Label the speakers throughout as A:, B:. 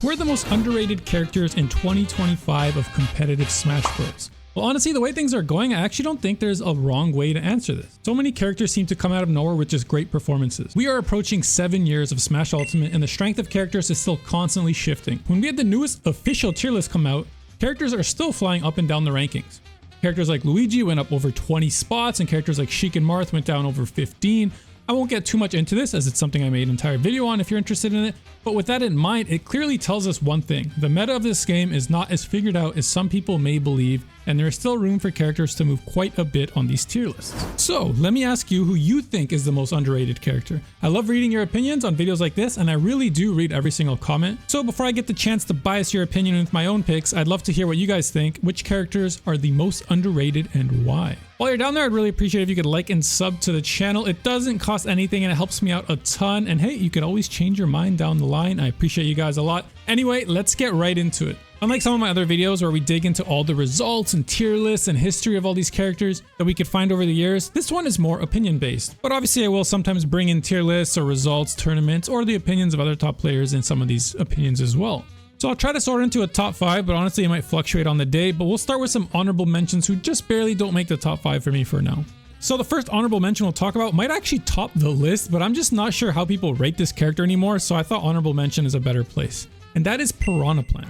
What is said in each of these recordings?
A: Who are the most underrated characters in 2025 of competitive Smash Bros? Well, honestly, the way things are going, I actually don't think there's a wrong way to answer this. So many characters seem to come out of nowhere with just great performances. We are approaching 7 years of Smash Ultimate and the strength of characters is still constantly shifting. When we had the newest official tier list come out, characters are still flying up and down the rankings. Characters like Luigi went up over 20 spots and characters like Sheik and Marth went down over 15. I won't get too much into this as it's something I made an entire video on if you're interested in it, but with that in mind, it clearly tells us one thing. The meta of this game is not as figured out as some people may believe, and there is still room for characters to move quite a bit on these tier lists. So let me ask you who you think is the most underrated character. I love reading your opinions on videos like this, and I really do read every single comment. So before I get the chance to bias your opinion with my own picks, I'd love to hear what you guys think. Which characters are the most underrated and why? While you're down there, I'd really appreciate if you could like and sub to the channel. It doesn't cost anything and it helps me out a ton. And hey, you could always change your mind down the line. I appreciate you guys a lot. Anyway, let's get right into it. Unlike some of my other videos where we dig into all the results and tier lists and history of all these characters that we could find over the years, this one is more opinion based. But obviously I will sometimes bring in tier lists or results, tournaments, or the opinions of other top players in some of these opinions as well. So I'll try to sort into a top 5, but honestly it might fluctuate on the day, but we'll start with some honorable mentions who just barely don't make the top 5 for me for now. So the first honorable mention we'll talk about might actually top the list, but I'm just not sure how people rate this character anymore, so I thought honorable mention is a better place. And that is Piranha Plant.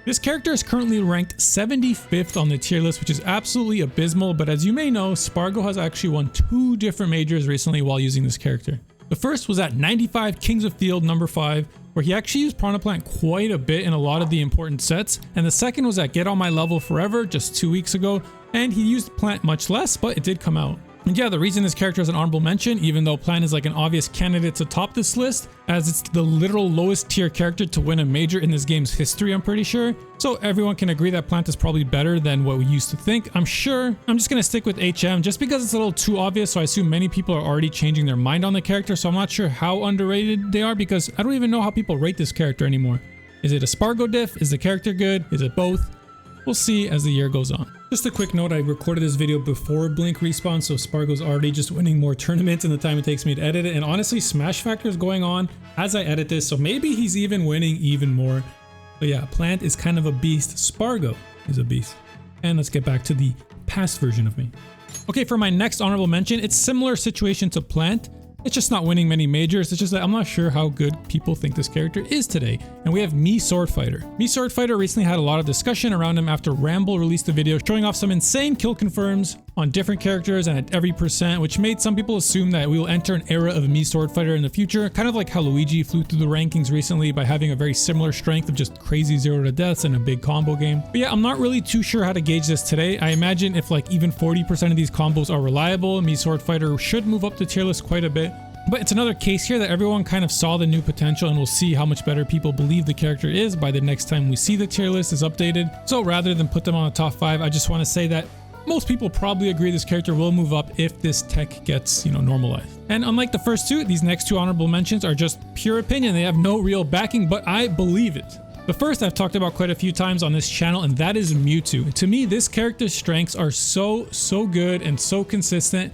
A: This character is currently ranked 75th on the tier list, which is absolutely abysmal, but as you may know, Spargo has actually won 2 different majors recently while using this character. The first was at 95 Kings of Field number 5, where he actually used Piranha Plant quite a bit in a lot of the important sets, and the second was at Get On My Level Forever just 2 weeks ago, and he used Plant much less, but it did come out. And yeah, the reason this character is an honorable mention, even though Plant is like an obvious candidate to top this list, as it's the literal lowest tier character to win a major in this game's history, I'm pretty sure. So everyone can agree that Plant is probably better than what we used to think, I'm sure. I'm just going to stick with HM just because it's a little too obvious, so I assume many people are already changing their mind on the character, so I'm not sure how underrated they are because I don't even know how people rate this character anymore. Is it a Spargo diff? Is the character good? Is it both? We'll see as the year goes on. Just a quick note, I recorded this video before Blink respawn, so Spargo's already just winning more tournaments in the time it takes me to edit it, and honestly Smash Factor is going on as I edit this, so maybe he's even winning even more. But yeah, Plant is kind of a beast, Spargo is a beast. And let's get back to the past version of me. Okay, for my next honorable mention, it's similar situation to Plant. It's just not winning many majors. It's just that I'm not sure how good people think this character is today. And we have Mii Swordfighter. Mii Swordfighter recently had a lot of discussion around him after Ramble released a video showing off some insane kill confirms on different characters and at every percent, which made some people assume that we will enter an era of Mii Swordfighter in the future, kind of like how Luigi flew through the rankings recently by having a very similar strength of just crazy 0 to deaths and a big combo game. But yeah, I'm not really too sure how to gauge this today. I imagine if like even 40% of these combos are reliable, Mii Swordfighter should move up the tier list quite a bit. But it's another case here that everyone kind of saw the new potential, and we'll see how much better people believe the character is by the next time we see the tier list is updated. So rather than put them on a top 5, I just want to say that most people probably agree this character will move up if this tech gets, normalized. And unlike the first 2, these next 2 honorable mentions are just pure opinion. They have no real backing, but I believe it. The first I've talked about quite a few times on this channel, and that is Mewtwo. To me, this character's strengths are so good and so consistent.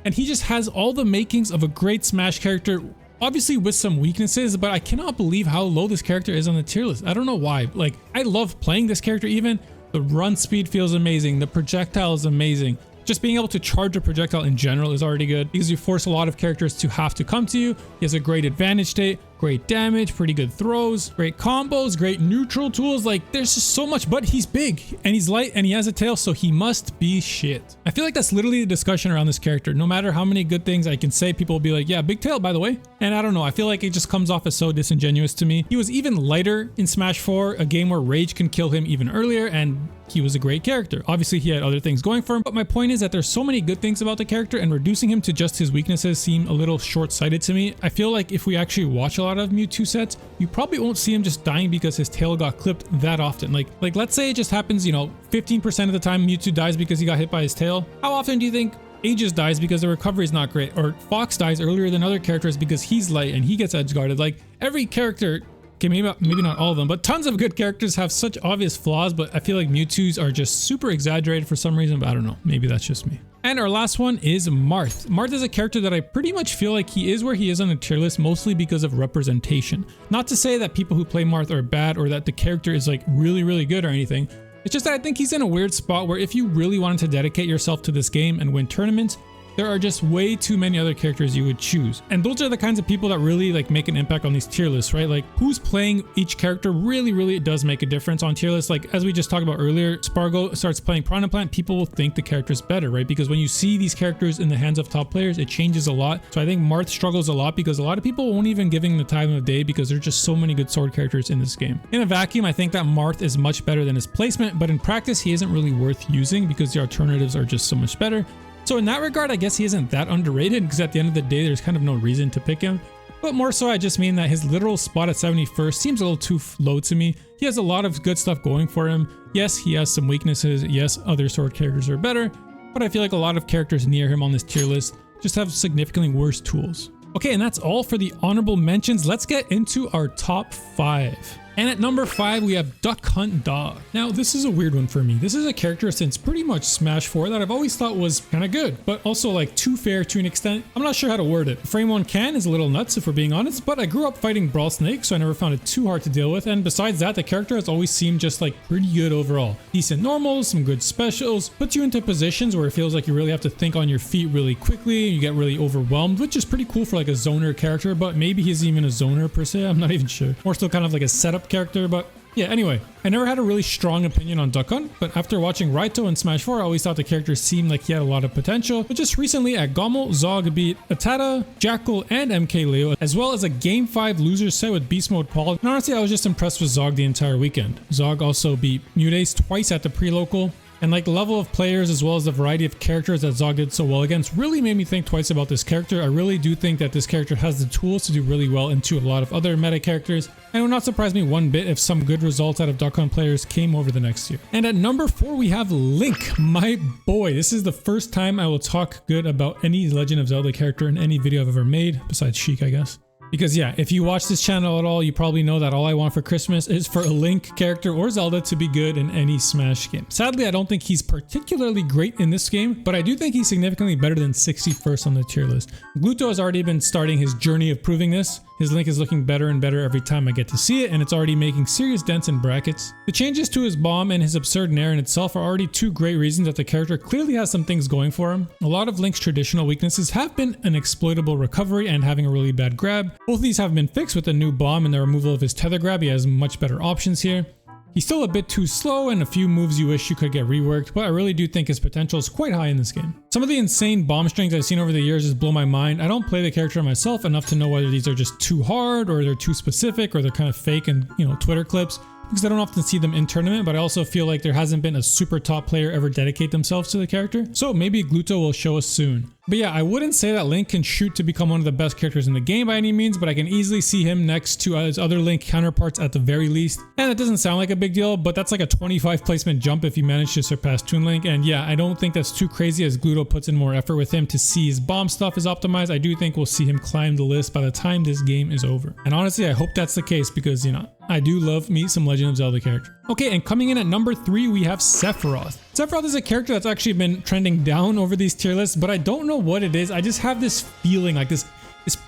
A: And he just has all the makings of a great Smash character, obviously with some weaknesses, but I cannot believe how low this character is on the tier list. I don't know why. Like, I love playing this character even. The run speed feels amazing. The projectile is amazing. Just being able to charge a projectile in general is already good because you force a lot of characters to have to come to you. He has a great advantage state, great damage, pretty good throws, great combos, great neutral tools. Like, there's just so much, but he's big and he's light and he has a tail, so he must be shit. I feel like that's literally the discussion around this character. No matter how many good things I can say, people will be like, yeah, big tail, by the way. And I don't know, I feel like it just comes off as so disingenuous to me. He was even lighter in Smash 4, a game where Rage can kill him even earlier, and he was a great character. Obviously, he had other things going for him, but my point is that there's so many good things about the character, and reducing him to just his weaknesses seem a little short-sighted to me. I feel like if we actually watch a lot of Mewtwo sets, you probably won't see him just dying because his tail got clipped that often. Like let's say it just happens, 15% of the time Mewtwo dies because he got hit by his tail. How often do you think Aegis dies because the recovery is not great, or Fox dies earlier than other characters because he's light and he gets edge guarded? Like, every character Okay, maybe not all of them, but tons of good characters have such obvious flaws, but I feel like Mewtwo's are just super exaggerated for some reason, but I don't know. Maybe that's just me. And our last one is Marth. Marth is a character that I pretty much feel like he is where he is on the tier list, mostly because of representation. Not to say that people who play Marth are bad or that the character is like really good or anything. It's just that I think he's in a weird spot where if you really wanted to dedicate yourself to this game and win tournaments, there are just way too many other characters you would choose. And those are the kinds of people that really like make an impact on these tier lists, right? Like who's playing each character really does make a difference on tier lists. Like as we just talked about earlier, Spargo starts playing Piranha Plant, people will think the character's better, right? Because when you see these characters in the hands of top players, it changes a lot. So I think Marth struggles a lot because a lot of people won't even give him the time of day because there's just so many good sword characters in this game. In a vacuum, I think that Marth is much better than his placement, but in practice, he isn't really worth using because the alternatives are just so much better. So in that regard, I guess he isn't that underrated because at the end of the day, there's kind of no reason to pick him. But more so, I just mean that his literal spot at 71st seems a little too low to me. He has a lot of good stuff going for him. Yes, he has some weaknesses. Yes, other sword characters are better. But I feel like a lot of characters near him on this tier list just have significantly worse tools. Okay, and that's all for the honorable mentions. Let's get into our top 5. And at number 5, we have Duck Hunt Dog. Now, this is a weird one for me. This is a character since pretty much Smash 4 that I've always thought was kind of good, but also like too fair to an extent. I'm not sure how to word it. Frame 1 can is a little nuts if we're being honest, but I grew up fighting Brawl Snake, so I never found it too hard to deal with. And besides that, the character has always seemed just like pretty good overall. Decent normals, some good specials, puts you into positions where it feels like you really have to think on your feet really quickly. You get really overwhelmed, which is pretty cool for like a zoner character, but maybe he's even a zoner per se. I'm not even sure. More still kind of like a setup character, but yeah, anyway, I never had a really strong opinion on Duck Hunt, but after watching Raito in Smash 4, I always thought the character seemed like he had a lot of potential. But just recently at Gommel, Zog beat Atada, Jackal, and MK Leo, as well as a Game 5 loser set with Beast Mode Paul. And honestly, I was just impressed with Zog the entire weekend. Zog also beat Mudace twice at the pre-local. And like the level of players as well as the variety of characters that Zog did so well against really made me think twice about this character. I really do think that this character has the tools to do really well into a lot of other meta characters. And it would not surprise me one bit if some good results out of Duck Hunt players came over the next year. And at number 4, we have Link, my boy. This is the first time I will talk good about any Legend of Zelda character in any video I've ever made, besides Sheik, I guess. Because yeah, if you watch this channel at all, you probably know that all I want for Christmas is for a Link character or Zelda to be good in any Smash game. Sadly, I don't think he's particularly great in this game, but I do think he's significantly better than 61st on the tier list. Gluto has already been starting his journey of proving this. His Link is looking better and better every time I get to see it, and it's already making serious dents in brackets. The changes to his bomb and his absurd nair in itself are already two great reasons that the character clearly has some things going for him. A lot of Link's traditional weaknesses have been an exploitable recovery and having a really bad grab. Both of these have been fixed with the new bomb and the removal of his tether grab. He has much better options here. He's still a bit too slow and a few moves you wish you could get reworked, but I really do think his potential is quite high in this game. Some of the insane bomb strings I've seen over the years just blow my mind. I don't play the character myself enough to know whether these are just too hard or they're too specific or they're kind of fake and, you know, Twitter clips. Because I don't often see them in tournament, but I also feel like there hasn't been a super top player ever dedicate themselves to the character. So maybe Gluto will show us soon. But yeah, I wouldn't say that Link can shoot to become one of the best characters in the game by any means, but I can easily see him next to his other Link counterparts at the very least. And it doesn't sound like a big deal, but that's like a 25 placement jump if you manage to surpass Toon Link. And yeah, I don't think that's too crazy as Gluto puts in more effort with him to see his bomb stuff is optimized. I do think we'll see him climb the list by the time this game is over. And honestly, I hope that's the case because, you know, I do love me some Legend of Zelda character. Okay, and coming in at number 3, we have Sephiroth. Sephiroth is a character that's actually been trending down over these tier lists, but I don't know what it is. I just have this feeling, like this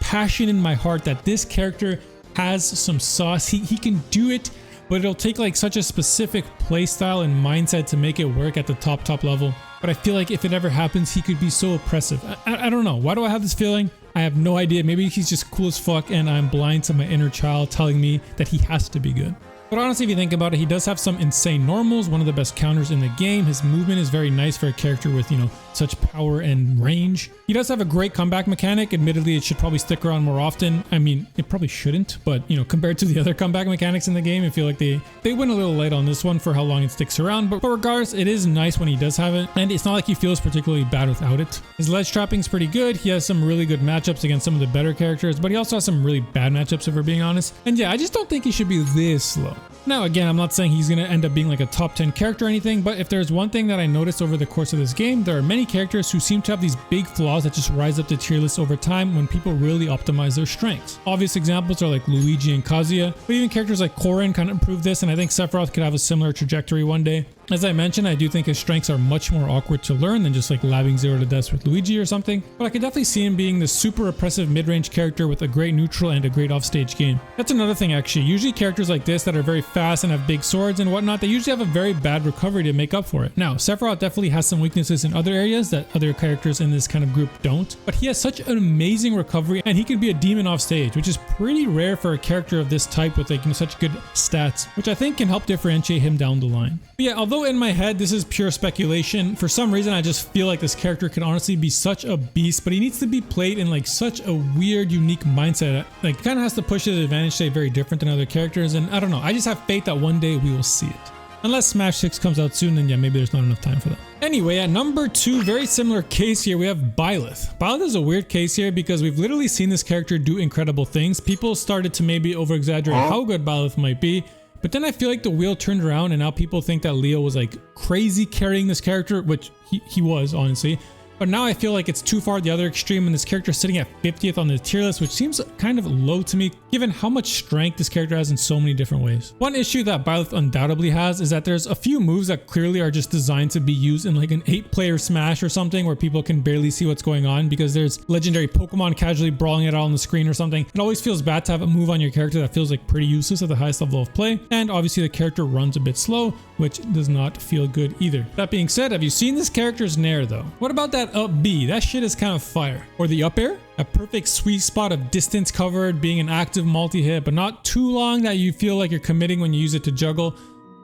A: passion in my heart that this character has some sauce. He can do it, but it'll take like such a specific playstyle and mindset to make it work at the top level. But I feel like if it ever happens, he could be so oppressive. I don't know. Why do I have this feeling? I have no idea. Maybe he's just cool as fuck and I'm blind to my inner child telling me that he has to be good. But honestly, if you think about it, he does have some insane normals, one of the best counters in the game. His movement is very nice for a character with, you know, such power and range. He does have a great comeback mechanic. Admittedly, it should probably stick around more often. I mean, it probably shouldn't, but, you know, compared to the other comeback mechanics in the game, I feel like they went a little light on this one for how long it sticks around. But regardless, it is nice when he does have it, and it's not like he feels particularly bad without it. His ledge trapping is pretty good. He has some really good matchups against some of the better characters, but he also has some really bad matchups if we're being honest. And yeah, I just don't think he should be this low. Now again, I'm not saying he's going to end up being like a top 10 character or anything, but if there's one thing that I noticed over the course of this game, there are many characters who seem to have these big flaws that just rise up the tier list over time when people really optimize their strengths. Obvious examples are like Luigi and Kazuya, but even characters like Corrin kind of prove this, and I think Sephiroth could have a similar trajectory one day. As I mentioned, I do think his strengths are much more awkward to learn than just like labbing 0 to death with Luigi or something, but I could definitely see him being this super oppressive mid-range character with a great neutral and a great offstage game. That's another thing actually, usually characters like this that are very fast and have big swords and whatnot, they usually have a very bad recovery to make up for it. Now, Sephiroth definitely has some weaknesses in other areas that other characters in this kind of group don't, but he has such an amazing recovery and he can be a demon off stage, which is pretty rare for a character of this type with like, you know, such good stats, which I think can help differentiate him down the line. But yeah, although in my head this is pure speculation, for some reason I just feel like this character could honestly be such a beast, but he needs to be played in like such a weird, unique mindset. Like kind of has to push his advantage state very different than other characters, and I don't know, I just have faith that one day we will see it. Unless Smash 6 comes out soon, then yeah, maybe there's not enough time for that. Anyway, at number 2, very similar case here, we have Byleth. Byleth is a weird case here because we've literally seen this character do incredible things. People started to maybe over-exaggerate how good Byleth might be, but then I feel like the wheel turned around and now people think that Leo was like crazy carrying this character, which he was, honestly. But now I feel like it's too far the other extreme and this character is sitting at 50th on the tier list, which seems kind of low to me given how much strength this character has in so many different ways. One issue that Byleth undoubtedly has is that there's a few moves that clearly are just designed to be used in like an 8-player Smash or something where people can barely see what's going on because there's legendary Pokemon casually brawling it out on the screen or something. It always feels bad to have a move on your character that feels like pretty useless at the highest level of play, and obviously the character runs a bit slow, which does not feel good either. That being said, have you seen this character's Nair though? What about that up B? That shit is kind of fire. Or the up air? A perfect sweet spot of distance covered, being an active multi-hit, but not too long that you feel like you're committing when you use it to juggle.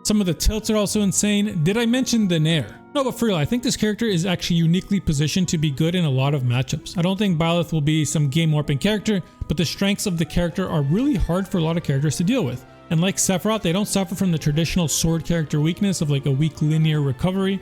A: Some of the tilts are also insane. Did I mention the Nair? No, but for real, I think this character is actually uniquely positioned to be good in a lot of matchups. I don't think Byleth will be some game warping character, but the strengths of the character are really hard for a lot of characters to deal with. And like Sephiroth, they don't suffer from the traditional sword character weakness of like a weak linear recovery.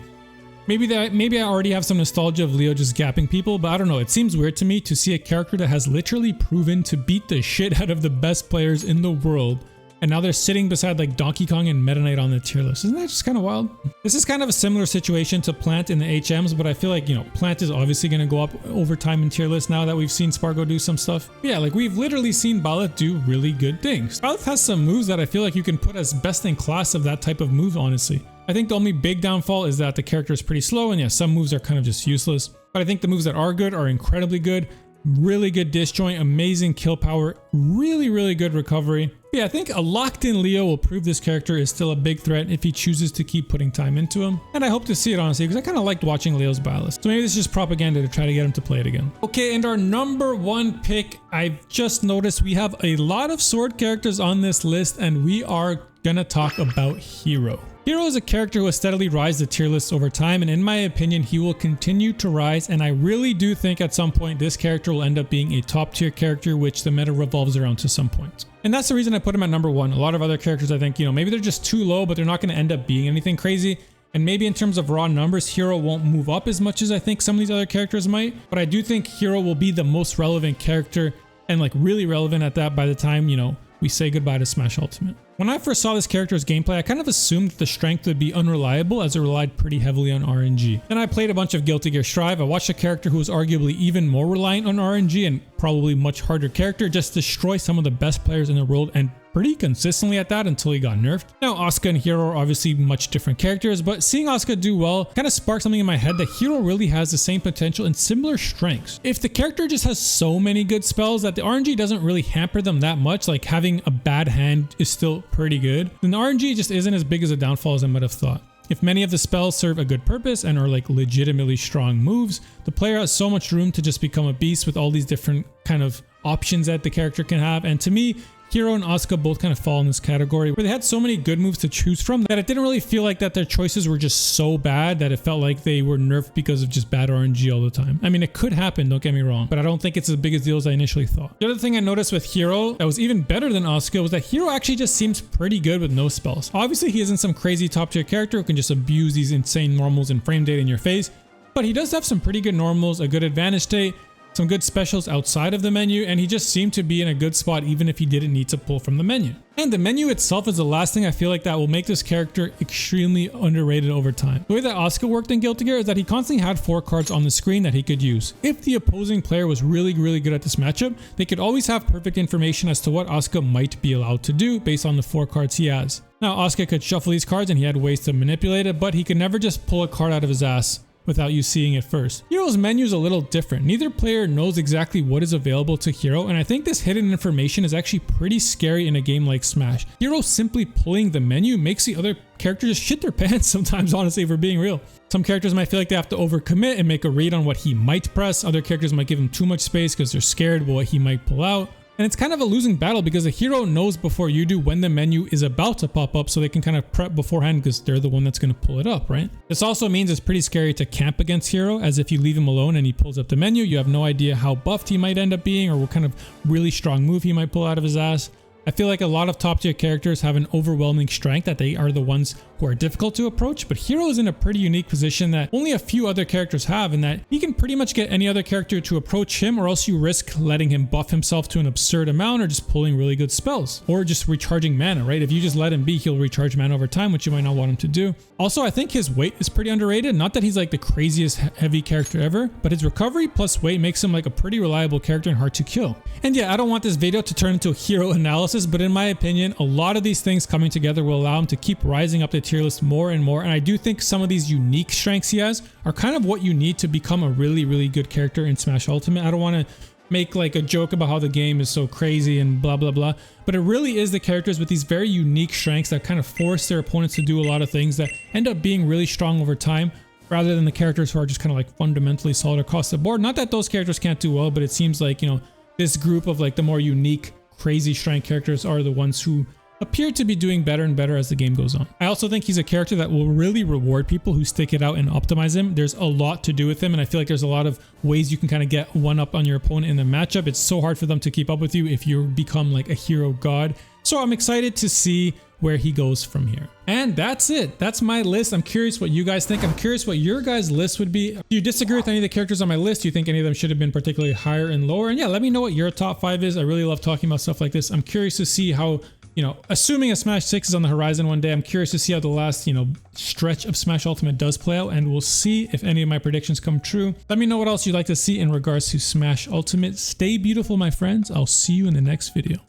A: Maybe I already have some nostalgia of Leo just gapping people, but I don't know, it seems weird to me to see a character that has literally proven to beat the shit out of the best players in the world, and now they're sitting beside like Donkey Kong and Meta Knight on the tier list. Isn't that just kind of wild? This is kind of a similar situation to Plant in the HMs, but I feel like, you know, Plant is obviously going to go up over time in tier list now that we've seen Spargo do some stuff. But yeah, like we've literally seen Byleth do really good things. Byleth has some moves that I feel like you can put as best in class of that type of move, honestly. I think the only big downfall is that the character is pretty slow, and yeah, some moves are kind of just useless. But I think the moves that are good are incredibly good. Really good disjoint, amazing kill power, really good recovery. But yeah, I think a locked in Leo will prove this character is still a big threat if he chooses to keep putting time into him. And I hope to see it, honestly, because I kind of liked watching Leo's Byleth. So maybe this is just propaganda to try to get him to play it again. Okay, and our number 1 pick, I've just noticed we have a lot of sword characters on this list, and we are gonna talk about Hero. Hero is a character who has steadily risen the tier list over time, and in my opinion, he will continue to rise, and I really do think at some point this character will end up being a top tier character, which the meta revolves around to some point. And that's the reason I put him at number 1. A lot of other characters, I think, you know, maybe they're just too low, but they're not going to end up being anything crazy. And maybe in terms of raw numbers, Hero won't move up as much as I think some of these other characters might, but I do think Hero will be the most relevant character, and like really relevant at that by the time, you know, we say goodbye to Smash Ultimate. When I first saw this character's gameplay, I kind of assumed that the strength would be unreliable as it relied pretty heavily on RNG. Then I played a bunch of Guilty Gear Strive. I watched a character who was arguably even more reliant on RNG and probably much harder character just destroy some of the best players in the world, and pretty consistently at that until he got nerfed. Now Asuka and Hero are obviously much different characters, but seeing Asuka do well kind of sparked something in my head that Hero really has the same potential and similar strengths. If the character just has so many good spells that the RNG doesn't really hamper them that much, like having a bad hand is still pretty good, then the RNG just isn't as big as a downfall as I might have thought. If many of the spells serve a good purpose and are like legitimately strong moves, the player has so much room to just become a beast with all these different kind of options that the character can have. And to me, Hero and Asuka both kind of fall in this category where they had so many good moves to choose from that it didn't really feel like that their choices were just so bad that it felt like they were nerfed because of just bad RNG all the time. I mean, it could happen, don't get me wrong, but I don't think it's as big a deal as I initially thought. The other thing I noticed with Hero that was even better than Asuka was that Hero actually just seems pretty good with no spells. Obviously, he isn't some crazy top tier character who can just abuse these insane normals and frame data in your face, but he does have some pretty good normals, a good advantage state, some good specials outside of the menu, and he just seemed to be in a good spot even if he didn't need to pull from the menu. And the menu itself is the last thing I feel like that will make this character extremely underrated over time. The way that Asuka worked in Guilty Gear is that he constantly had 4 cards on the screen that he could use. If the opposing player was really good at this matchup, they could always have perfect information as to what Asuka might be allowed to do based on the 4 cards he has. Now Asuka could shuffle these cards and he had ways to manipulate it, but he could never just pull a card out of his ass without you seeing it first. Hero's menu is a little different. Neither player knows exactly what is available to Hero, and I think this hidden information is actually pretty scary in a game like Smash. Hero simply pulling the menu makes the other character just shit their pants sometimes, honestly, if we're being real. Some characters might feel like they have to overcommit and make a read on what he might press. Other characters might give him too much space because they're scared about what he might pull out. And it's kind of a losing battle because the hero knows before you do when the menu is about to pop up, so they can kind of prep beforehand because they're the one that's going to pull it up, right? This also means it's pretty scary to camp against hero, as if you leave him alone and he pulls up the menu, you have no idea how buffed he might end up being or what kind of really strong move he might pull out of his ass. I feel like a lot of top tier characters have an overwhelming strength that they are the ones who are difficult to approach, but Hero is in a pretty unique position that only a few other characters have, in that he can pretty much get any other character to approach him, or else you risk letting him buff himself to an absurd amount or just pulling really good spells or just recharging mana, right? If you just let him be, he'll recharge mana over time, which you might not want him to do. Also, I think his weight is pretty underrated. Not that he's like the craziest heavy character ever, but his recovery plus weight makes him like a pretty reliable character and hard to kill. And yeah, I don't want this video to turn into a hero analysis, but in my opinion, a lot of these things coming together will allow him to keep rising up the tier list more and more. And I do think some of these unique strengths he has are kind of what you need to become a really good character in Smash Ultimate. I don't want to make like a joke about how the game is so crazy and blah blah, but it really is the characters with these very unique strengths that kind of force their opponents to do a lot of things that end up being really strong over time, rather than the characters who are just kind of like fundamentally solid across the board. Not that those characters can't do well, but it seems like, you know, this group of like the more unique crazy strength characters are the ones who appear to be doing better and better as the game goes on. I also think he's a character that will really reward people who stick it out and optimize him. There's a lot to do with him, and I feel like there's a lot of ways you can kind of get one up on your opponent in the matchup. It's so hard for them to keep up with you if you become like a hero god. So I'm excited to see where he goes from here. And that's it. That's my list. I'm curious what you guys think. I'm curious what your guys' list would be. Do you disagree with any of the characters on my list? Do you think any of them should have been particularly higher and lower? And yeah, let me know what your top 5 is. I really love talking about stuff like this. I'm curious to see how, you know, assuming a Smash 6 is on the horizon one day, I'm curious to see how the last, you know, stretch of Smash Ultimate does play out, and we'll see if any of my predictions come true. Let me know what else you'd like to see in regards to Smash Ultimate. Stay beautiful, my friends. I'll see you in the next video.